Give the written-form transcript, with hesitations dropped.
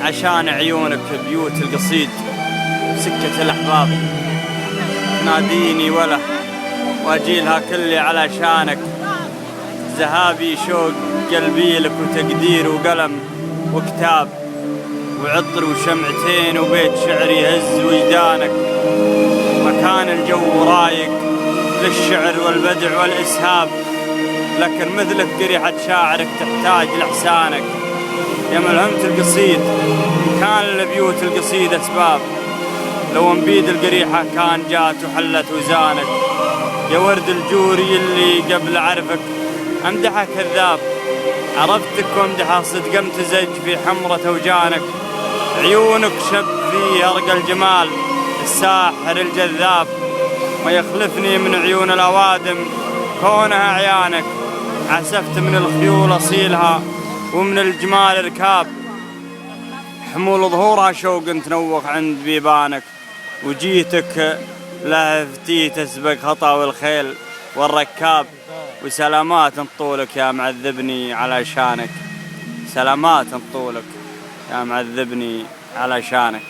عشان عيونك بيوت القصيد سكة الأحباب، ناديني وله واجيلها كلي علشانك. ذهابي شوق قلبي لك وتقدير وقلم وكتاب وعطر وشمعتين وبيت شعر يهز وجدانك. مكان الجو رايق للشعر والبدع والإسهاب، لكن مثلك قريحة شاعرك تحتاج لحسانك. يا ملهمة القصيد كان لبيوت القصيد أسباب، لو انبيد القريحة كان جات وحلت وزانك. يا ورد الجوري اللي قبل عرفك امدحه كذاب، عرفتك وامدحه صدق امتزج في حمرة وجانك. عيونك شب في أرقى الجمال الساحر الجذاب، ما يخلفني من عيون الأوادم كونها عيانك. عسفت من الخيول أصيلها ومن الجمال ركاب، حمول ظهورها شوق تنوق عند بيبانك. وجيتك لهفتي تسبق خطا الخيل والركاب، وسلامات طولك يا معذبني على شانك. سلامات طولك يا معذبني على شانك.